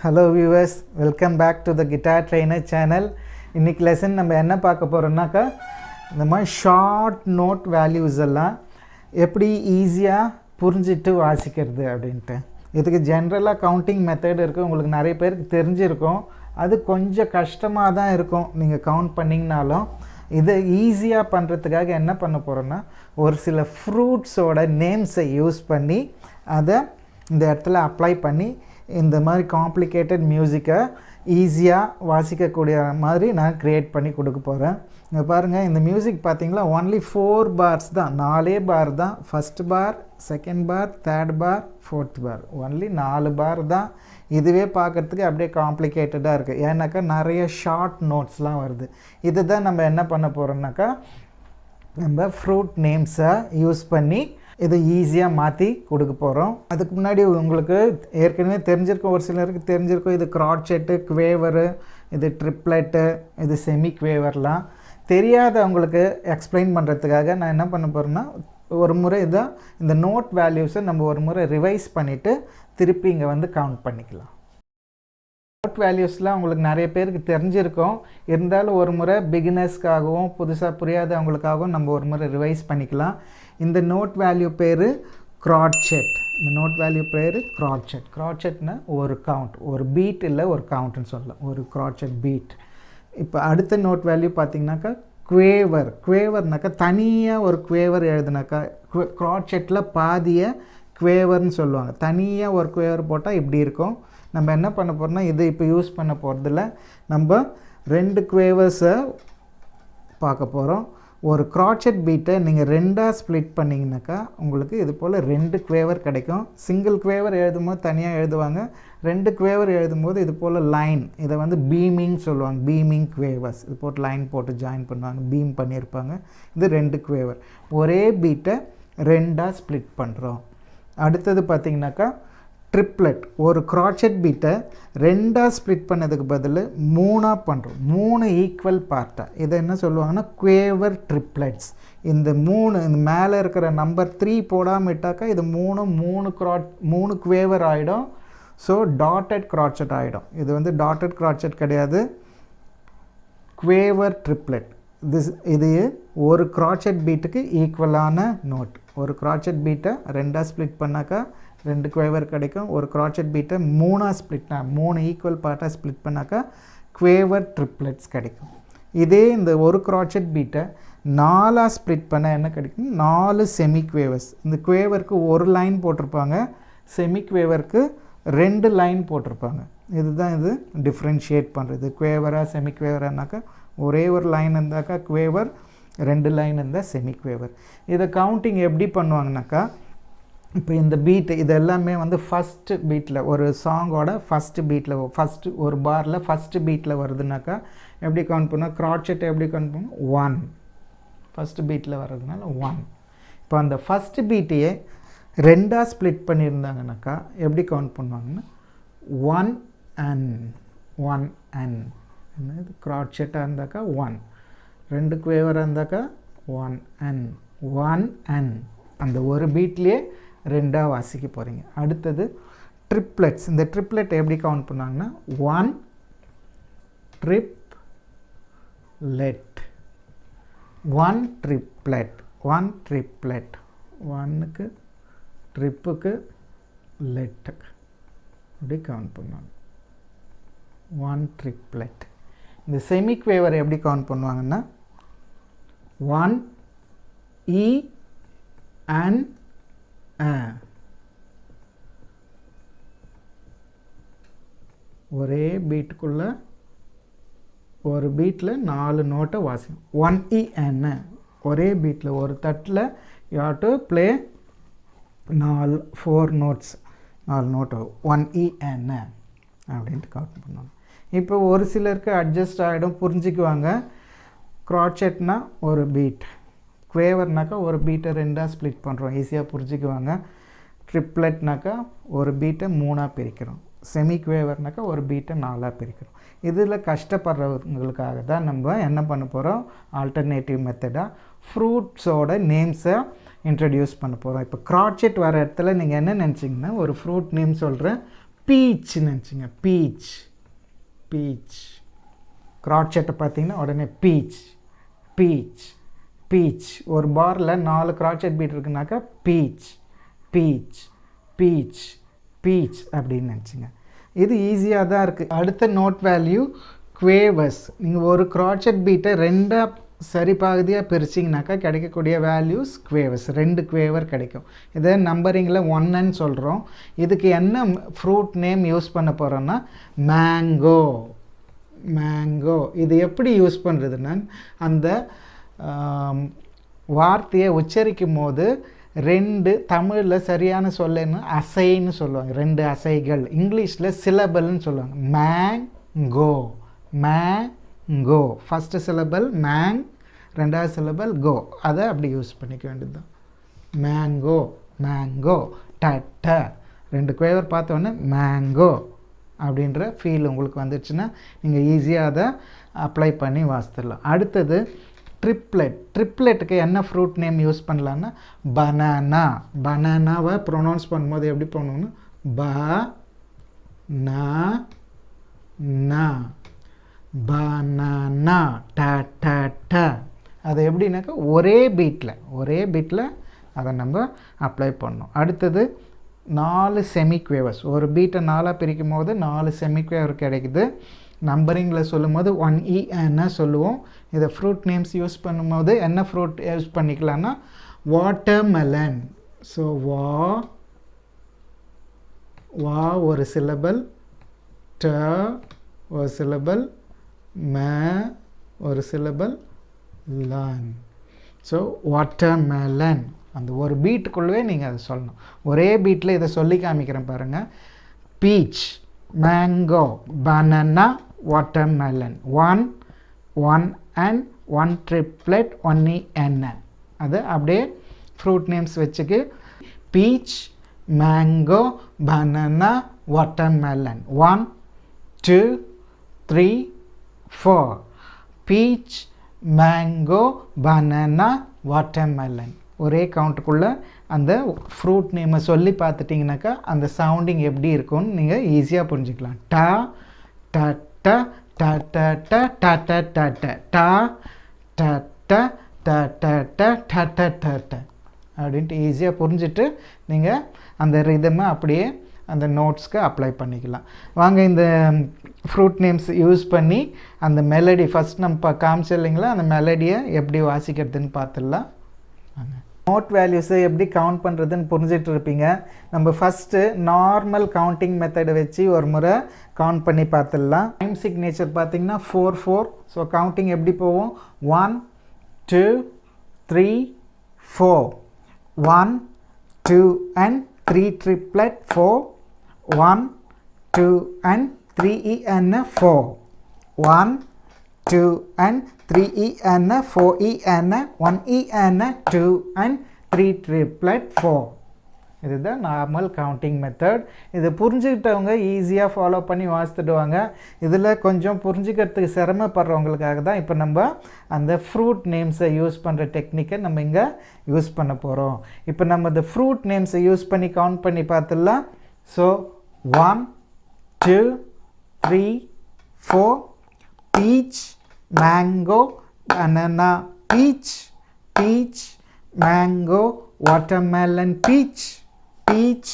Hello viewers, welcome back to the Guitar Trainer channel. இன்னைக்கு lesson நம்ம என்ன பார்க்க போறோம்னாக்கா இந்த மாதிரி ஷார்ட் நோட் வேல்யூஸ் எல்லாம் எப்படி ஈஸியா புரிஞ்சிட்டு வாசிக்கிறது அப்படின்ட்டு. இதுக்கு ஜெனரலா கவுண்டிங் மெத்தட் இருக்கு, உங்களுக்கு நிறைய பேருக்கு தெரிஞ்சிருக்கும். அது கொஞ்சம் கஷ்டமா தான் இருக்கும் நீங்க கவுண்ட் பண்ணீங்கனாலும். இதை ஈஸியா பண்றதுக்காக என்ன பண்ண போறோம்னா ஒரு சில ஃப்ரூட்ஸோட நேம்ஸை யூஸ் பண்ணி அதை இந்த இடத்துல அப்ளை பண்ணி இந்த மாதிரி காம்ப்ளிகேட்டட் மியூசிக்கை ஈஸியாக வாசிக்கக்கூடிய மாதிரி நான் க்ரியேட் பண்ணி கொடுக்க போகிறேன். இங்கே பாருங்கள், இந்த மியூசிக் பார்த்தீங்களா ஒன்லி 4 bars தான், 4 பார் தான். ஃபஸ்ட் பார், செகண்ட் பார், தேர்ட் பார், ஃபோர்த் பார், ஒன்லி 4 பார் தான். இதுவே பார்க்குறதுக்கு அப்படியே காம்ப்ளிகேட்டடாக இருக்குது, ஏன்னாக்கா நிறைய ஷார்ட் நோட்ஸ்லாம் வருது. இது தான் நம்ம என்ன பண்ண போகிறோம்னாக்கா நம்ம ஃப்ரூட் நேம்ஸை யூஸ் பண்ணி இதை ஈஸியாக மாற்றி கொடுக்க போகிறோம். அதுக்கு முன்னாடி உங்களுக்கு ஏற்கனவே தெரிஞ்சிருக்கும், ஒரு சிலருக்கு தெரிஞ்சிருக்கும். இது க்ராட்செட்டு, குவேவரு, இது ட்ரிப்ளெட்டு, இது செமி குவேவர்லாம். தெரியாதவங்களுக்கு எக்ஸ்பிளைன் பண்ணுறதுக்காக நான் என்ன பண்ண போகிறேன்னா ஒரு முறை இதான் இந்த நோட் வேல்யூஸை நம்ம ஒரு முறை ரிவைஸ் பண்ணிவிட்டு திருப்பி இங்கே வந்து கவுண்ட் பண்ணிக்கலாம். நோட் வேல்யூஸ்லாம் உங்களுக்கு நிறைய பேருக்கு தெரிஞ்சிருக்கும், இருந்தாலும் ஒரு முறை பிகினர்ஸ்க்காகவும் புதுசாக புரியாதவங்களுக்காகவும் நம்ம ஒரு முறை ரிவைஸ் பண்ணிக்கலாம். இந்த நோட் வேல்யூ பேர் க்ராட்செட். இந்த நோட் வேல்யூ பேர் க்ராட்செட். க்ராட்செட்னா ஒரு கவுண்ட், ஒரு பீட் இல்லை ஒரு கவுண்ட்னு சொல்லலாம், ஒரு க்ராட்செட் பீட். இப்போ அடுத்த நோட் வேல்யூ பார்த்திங்கனாக்கா குவேவர். குவேவர்னாக்கா தனியாக ஒரு குவேவர் எழுதுனாக்கா க்ராட்செட்டில் பாதியை குவேவர்னு சொல்லுவாங்க. தனியாக ஒரு குவேவர் போட்டால் இப்படி இருக்கும். நம்ம என்ன பண்ண போகிறோம்னா இது இப்போ யூஸ் பண்ண போகிறதில்ல, நம்ம 2 குவேவர்ஸை பார்க்க போகிறோம். ஒரு க்ராட்செட் பீட்டை நீங்கள் 2ஆக ஸ்ப்ளிட் பண்ணிங்கனாக்கா உங்களுக்கு இது போல் 2 குவேவர் கிடைக்கும். சிங்கிள் குவேவர் எழுதும்போது தனியாக எழுதுவாங்க, 2 குவேவர் எழுதும்போது இது போல் லைன், இதை வந்து பீமிங் சொல்லுவாங்க. பீமிங் குவேவர்ஸ், இது போட்டு லைன் போட்டு ஜாயின் பண்ணுவாங்க, பீம் பண்ணியிருப்பாங்க. இது 2 குவேவர். ஒரே பீட்டை 2ஆக ஸ்ப்ளிட் பண்ணுறோம். அடுத்தது பார்த்திங்கனாக்கா ட்ரிப்ளெட். ஒரு க்ராட்செட் பீட்டை 2ஆக ஸ்ப்ளிட் பண்ணதுக்கு பதில் 3ஆக பண்ணுறோம், 3 ஈக்குவல் பார்ட்டாக. இதை என்ன சொல்லுவாங்கன்னா குவேவர் ட்ரிப்ளெட்ஸ். இந்த 3 இந்த மேலே இருக்கிற நம்பர் 3 போடாமல் விட்டாக்கா இது 3 குவேவர் ஆகிடும். ஸோ டாட்டட் க்ராட்செட் ஆகிடும். இது வந்து டாட்டட் க்ராட்செட் கிடையாது, குவேவர் ட்ரிப்ளெட். இது ஒரு க்ராட்செட் பீட்டுக்கு ஈக்குவலான நோட். ஒரு க்ராட்செட் பீட்டை 2ஆக ஸ்ப்ளிட் பண்ணாக்கா 2 குவேவர் கிடைக்கும். ஒரு க்ராட்செட் பீட்டை 3ஆக ஸ்ப்ளிட்னா 3 ஈக்குவல் பார்ட்டாக ஸ்ப்ளிட் பண்ணாக்கா குவேவர் ட்ரிப்ளெட்ஸ் கிடைக்கும். இதே இந்த ஒரு க்ராட்செட் பீட்டை 4ஆக ஸ்ப்ளிட் பண்ண என்ன கிடைக்கும்? 4 செமி குவேவர்ஸ். இந்த குவேவருக்கு ஒரு லைன் போட்டிருப்பாங்க, செமி குவேவருக்கு 2 லைன் போட்டிருப்பாங்க. இதுதான் இது டிஃப்ரென்ஷியேட் பண்ணுறது. குவேவரா செமி குவேவரானாக்கா ஒரே ஒரு லைன் இருந்தாக்கா குவேவர், 2 லைன் இருந்தால் செமி குவேவர். இதை கவுண்டிங் எப்படி பண்ணுவாங்கனாக்கா இப்போ இந்த பீட்டு இது எல்லாமே வந்து ஃபஸ்ட்டு பீட்டில், ஒரு சாங்கோட ஃபஸ்ட்டு பீட்டில், ஃபஸ்ட்டு ஒரு பாரில் ஃபஸ்ட்டு பீட்டில் வருதுனாக்கா எப்படி கவுண்ட் பண்ணுவோம்? க்ராட்செட் எப்படி கவுண்ட் பண்ணுவோம்? 1. ஃபஸ்ட்டு பீட்டில் வர்றதுனால 1. இப்போ அந்த ஃபஸ்ட்டு பீட்டையே 2ஆக ஸ்ப்ளிட் பண்ணியிருந்தாங்கனாக்கா எப்படி கவுண்ட் பண்ணுவாங்கன்னா 1 and 1 and. என்னது க்ராட்செட்டாக இருந்தாக்கா 1, 2 குவேவராக இருந்தாக்கா 1 and 1 and. அந்த ஒரு பீட்லேயே 2ஆக வாசிக்க போகிறீங்க. அடுத்தது ட்ரிப்ளெட்ஸ். இந்த ட்ரிப்ளெட் எப்படி கவுண்ட் பண்ணாங்கன்னா 1 ட்ரிப்ளெட், 1 ட்ரிப்ளெட், 1 ட்ரிப்ளெட், 1க்கு ட்ரிப்புக்கு லெட்டுக்கு அப்படி கவுண்ட் பண்ணுவாங்க. 1 ட்ரிப்ளெட். இந்த செமி குவேவர் எப்படி கவுண்ட் பண்ணுவாங்கன்னா 1 E and A. ஒரே பீட்டுக்குள்ள ஒரு பீட்டில் 4 நோட்டை வாசிக்கும். 1 E and A. ஒரே பீட்டில் ஒரு தட்டில் you have to play 4 notes, 4 note 1 E and A அப்படின்ட்டு கவுண்ட் பண்ணுவாங்க. இப்போ ஒரு சிலருக்கு அட்ஜஸ்ட் ஆகிடும், புரிஞ்சுக்குவாங்க. க்ராட்செட்னா ஒரு பீட், குவேவர்னாக்கா ஒரு பீட்டை 2ஆக ஸ்ப்ளிட் பண்ணுறோம், ஈஸியாக புரிஞ்சுக்குவாங்க. ட்ரிப்ளெட்னாக்கா ஒரு பீட்டை 3ஆக பிரிக்கிறோம், செமி குவேவர்னாக்கா ஒரு பீட்டை 4ஆக பிரிக்கிறோம். இதில் கஷ்டப்படுறவங்களுக்காக தான் நம்ம என்ன பண்ண போகிறோம்? ஆல்டர்னேட்டிவ் மெத்தடாக ஃப்ரூட்ஸோட நேம்ஸை இன்ட்ரடியூஸ் பண்ண போகிறோம். இப்போ க்ராட்செட் வர இடத்துல நீங்கள் என்ன நினச்சிங்கன்னா ஒரு ஃப்ரூட் நேம் சொல்கிறேன், பீச்னு நினச்சிங்க. Beach beach. க்ராட்செட்டை பார்த்தீங்கன்னா உடனே பீச் பீச் பீச். ஒரு பாரில் 4 க்ராட்செட் பீட் இருக்குனாக்கா பீச் பீச் பீச் பீச் அப்படின்னு நினச்சிங்க. இது ஈஸியாக தான் இருக்குது. அடுத்த நோட் வேல்யூ குவேவர்ஸ். நீங்கள் ஒரு க்ராட்செட் பீட்டை 2 சரி பாகுதியாக பிரிச்சிங்கனாக்கா கிடைக்கக்கூடிய வேல்யூஸ் குவேவர்ஸ். 2 குவேவர் கிடைக்கும். இதை நம்பரிங்கில் 1ன்னு சொல்கிறோம். இதுக்கு என்ன ஃப்ரூட் நேம் யூஸ் பண்ண போகிறோன்னா மேங்கோ மேங்கோ. இது எப்படி யூஸ் பண்ணுறதுன்னா அந்த வார்த்தையை உச்சரிக்கும் போது 2 தமிழில் சரியான சொல்லுன்னு அசைன்னு சொல்லுவாங்க. 2 அசைகள். இங்கிலீஷில் சிலபல்னு சொல்லுவாங்க. Mango mango. ஃபஸ்ட்டு சிலபல் மேங், 2வது சிலபல் கோ. அதை அப்படி யூஸ் பண்ணிக்க வேண்டியது தான். Mango mango. டட்ட 2 குவேவர் பார்த்தோன்னே மேங்கோ அப்படின்ற ஃபீல் உங்களுக்கு வந்துடுச்சுன்னா நீங்கள் ஈஸியாக அதை அப்ளை பண்ணி வாசித்துடலாம். அடுத்தது ட்ரிப்ளெட். ட்ரிப்ளெட்டுக்கு என்ன ஃப்ரூட் நேம் யூஸ் பண்ணலான்னா பனானா. பனானாவை ப்ரொனவுன்ஸ் பண்ணும்போது எப்படி பண்ணணும்னா பனானா ட ட ட. அது எப்படின்னாக்கா ஒரே பீட்டில் அதை நம்ம அப்ளை பண்ணணும். அடுத்தது 4 செமிக்வேவர்ஸ். ஒரு பீட்டை 4 பிரிக்கும் போது 4 செமிக்வேவர் கிடைக்குது. நம்பரிங்கில் சொல்லும் போது 1E என்ன சொல்லுவோம். இதை ஃப்ரூட் நேம்ஸ் யூஸ் பண்ணும்போது என்ன ஃப்ரூட் யூஸ் பண்ணிக்கலாம்னா வாட்டர்மெலன். ஸோ வா ஒரு சிலபல், ட ஒரு சிலபல், ம ஒரு சிலபல், லன். So watermelon. அந்த ஒரு பீட்டுக்குள்ளவே நீங்கள் அதை சொல்லணும். ஒரே பீட்டில் இதை சொல்லி காமிக்கிறேன் பாருங்கள். Peach, mango, banana, watermelon. 1 and 1 triplet 1EN. அது அப்படியே ஃப்ரூட் நேம்ஸ் வச்சுக்கு peach, mango, banana, watermelon. 1 2 3 4. Peach, mango, banana, watermelon. ஒரே கவுண்ட்டுக்குள்ளே அந்த ஃப்ரூட் நேமை சொல்லி பார்த்துட்டிங்கனாக்கா அந்த சவுண்டிங் எப்படி இருக்கும்னு நீங்கள் ஈஸியாக புரிஞ்சுக்கலாம். டா ட ட ட ட ட ட ட ட ட டா ட ட ட ட ட ட ட ட ட அப்படின்ட்டு ஈஸியாக புரிஞ்சுட்டு நீங்கள் அந்த ரிதமை அப்படியே அந்த நோட்ஸ்க்கு அப்ளை பண்ணிக்கலாம். வாங்க இந்த ஃப்ரூட் நேம்ஸ் யூஸ் பண்ணி அந்த மெலடி ஃபஸ்ட் நம்ம காமிச்சு இல்லைங்களா, அந்த மெலடியை எப்படி வாசிக்கிறதுன்னு பார்த்துடலாம். நோட் வேல்யூஸை எப்படி கவுண்ட் பண்ணுறதுன்னு புரிஞ்சிட்டு இருப்பீங்க. நம்ம ஃபஸ்ட்டு நார்மல் கவுண்டிங் மெத்தடை வச்சு ஒரு முறை கவுண்ட் பண்ணி பார்த்துடலாம். டைம் சிக்னேச்சர் பார்த்திங்கன்னா 4 4. ஸோ கவுண்டிங் எப்படி போவோம்? 1 2 3 4. 1 2 and 3 triplet 4. 1 2 and 3EN 4. 1 2 and 3EN 4EN 1EN 2 and 3 triplet 4. இதுதான் நார்மல் கவுண்டிங் மெத்தட். இது புரிஞ்சுக்கிட்டவங்க ஈஸியாக ஃபாலோ பண்ணி வாசித்துடுவாங்க. இதில் கொஞ்சம் புரிஞ்சுக்கிறதுக்கு சிரமப்படுறவங்களுக்காக தான் இப்போ நம்ம அந்த ஃப்ரூட் நேம்ஸை யூஸ் பண்ணுற டெக்னிக்கை நம்ம இங்கே யூஸ் பண்ண போகிறோம். இப்போ நம்ம இந்த ஃப்ரூட் நேம்ஸை யூஸ் பண்ணி கவுண்ட் பண்ணி பார்த்துடலாம். So 1 2 3 4. peach, mango, banana, peach, peach, mango, watermelon, peach, peach,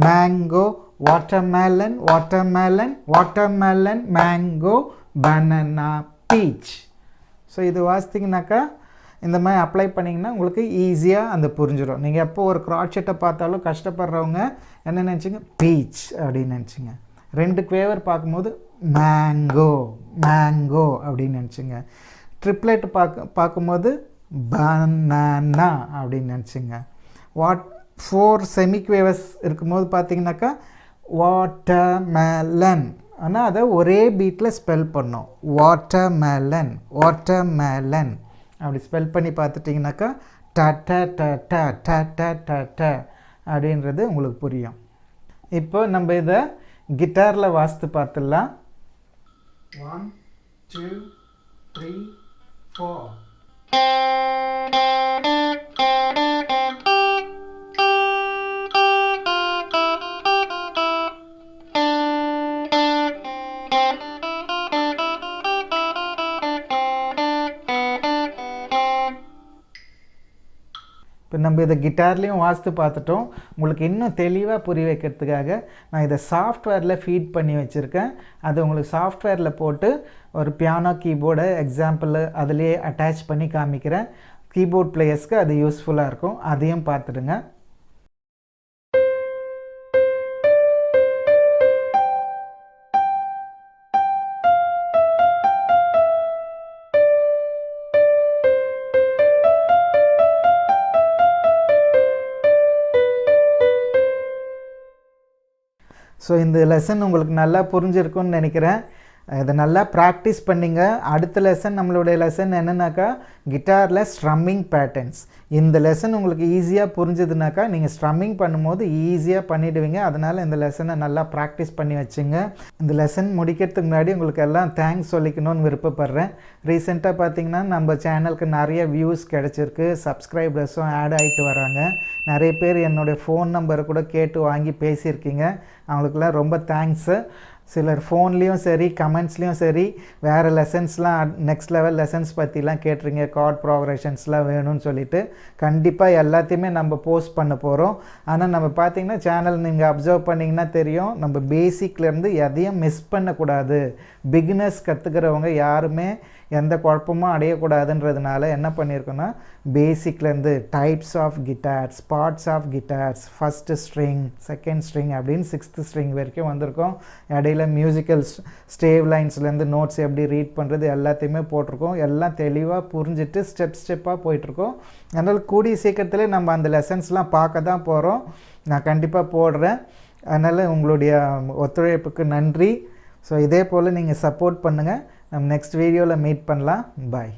mango, watermelon, watermelon, watermelon, mango, banana, peach. So இது வாசித்திங்கனாக்கா இந்த மாதிரி அப்ளை பண்ணிங்கன்னா உங்களுக்கு ஈஸியாக அந்த புரிஞ்சிடும். நீங்கள் எப்போ ஒரு க்ராட்செட்டை பார்த்தாலும் கஷ்டப்படுறவங்க என்ன நினச்சிங்க? பீச் அப்படின்னு நினச்சிங்க. 2 குவேவர் பார்க்கும்போது மேங்கோ மேங்கோ அப்படின்னு நினச்சிங்க. ட்ரிப்ளெட் பார்க்கும்போது பனானா அப்படின்னு நினச்சிங்க. 4 செமிக்வேவர்ஸ் இருக்கும்போது பார்த்தீங்கன்னாக்கா வாட்டர்மெலன். ஆனால் அதை ஒரே பீட்டில் ஸ்பெல் பண்ணோம். வாட்டர்மெலன் வாட்டர்மெலன் அப்படி ஸ்பெல் பண்ணி பார்த்துட்டிங்கனாக்கா டட்ட டட்ட டட்ட டட்ட அப்படின்றது உங்களுக்கு புரியும். இப்போ நம்ம இதை கிட்டாரில் வாசித்து பார்த்துடலாம். 1 2 3 4. நம்ம இதை கிட்டார்லேயும் வாசித்து பார்த்துட்டோம். உங்களுக்கு இன்னும் தெளிவாக புரிய வைக்கிறதுக்காக நான் இதை சாஃப்ட்வேரில் ஃபீட் பண்ணி வச்சுருக்கேன். அது உங்களுக்கு சாஃப்ட்வேரில் போட்டு ஒரு பியானோ கீபோர்டை எக்ஸாம்பிள் அதிலே அட்டாச் பண்ணி காமிக்கிறேன். கீபோர்ட் பிளேயர்ஸ்க்கு அது யூஸ்ஃபுல்லாக இருக்கும். அதையும் பார்த்துடுங்க. ஸோ இந்த லெசன் உங்களுக்கு நல்லா புரிஞ்சிருக்கும்னு நினைக்கிறேன். இதை நல்லா ப்ராக்டிஸ் பண்ணிங்க. அடுத்த லெசன் நம்மளுடைய லெசன் என்னென்னாக்கா கிட்டாரில் ஸ்ட்ரம்மிங் பேட்டர்ன்ஸ். இந்த லெசன் உங்களுக்கு ஈஸியாக புரிஞ்சதுனாக்கா நீங்கள் ஸ்ட்ரம்மிங் பண்ணும்போது ஈஸியாக பண்ணிவிடுவீங்க. அதனால் இந்த லெசனை நல்லா ப்ராக்டிஸ் பண்ணி வச்சுங்க. இந்த லெசன் முடிக்கிறதுக்கு முன்னாடி உங்களுக்கு எல்லாம் தேங்க்ஸ் சொல்லிக்கணும்னு விருப்பப்படுறேன். ரீசெண்டாக பார்த்திங்கன்னா நம்ம சேனலுக்கு நிறைய வியூஸ் கிடச்சிருக்கு, சப்ஸ்கிரைபர்ஸும் ஆட் ஆகிட்டு வராங்க. நிறைய பேர் என்னுடைய ஃபோன் நம்பரை கூட கேட்டு வாங்கி பேசியிருக்கீங்க. அவங்களுக்குலாம் ரொம்ப தேங்க்ஸு. சிலர் ஃபோன்லேயும் சரி கமெண்ட்ஸ்லேயும் சரி வேறு லெசன்ஸ்லாம் நெக்ஸ்ட் லெவல் லெசன்ஸ் பற்றிலாம் கேட்டுருங்க. கார்ட் ப்ரோக்ரஷன்ஸ்லாம் வேணும்னு சொல்லிவிட்டு கண்டிப்பாக எல்லாத்தையுமே நம்ம போஸ்ட் பண்ண போகிறோம். ஆனால் நம்ம பார்த்திங்கன்னா சேனல் நீங்கள் அப்சர்வ் பண்ணிங்கன்னா தெரியும், நம்ம பேசிக்லேருந்து எதையும் மிஸ் பண்ணக்கூடாது. பிகினர்ஸ் கற்றுக்கிறவங்க யாருமே எந்த குழப்பமும் அடையக்கூடாதுன்றதுனால என்ன பண்ணியிருக்கோன்னா பேசிக்லேருந்து types of guitars, parts of guitars, first string, second string அப்படின்னு 6th ஸ்ட்ரிங் வரைக்கும் வந்திருக்கோம். இடையில மியூசிக்கல் ஸ்டேவ் லைன்ஸ்லேருந்து நோட்ஸ் எப்படி ரீட் பண்ணுறது எல்லாத்தையுமே போட்டிருக்கோம். எல்லாம் தெளிவாக புரிஞ்சுட்டு ஸ்டெப்பாக போயிட்டுருக்கோம். அதனால் கூடிய சீக்கிரத்தில் நம்ம அந்த லெசன்ஸ்லாம் பார்க்க தான் போகிறோம். நான் கண்டிப்பாக போடுறேன். அதனால் உங்களுடைய ஒத்துழைப்புக்கு நன்றி. ஸோ இதே போல் நீங்கள் சப்போர்ட் பண்ணுங்கள். நம்ம நெக்ஸ்ட் வீடியோவில் மீட் பண்ணலாம். பாய்.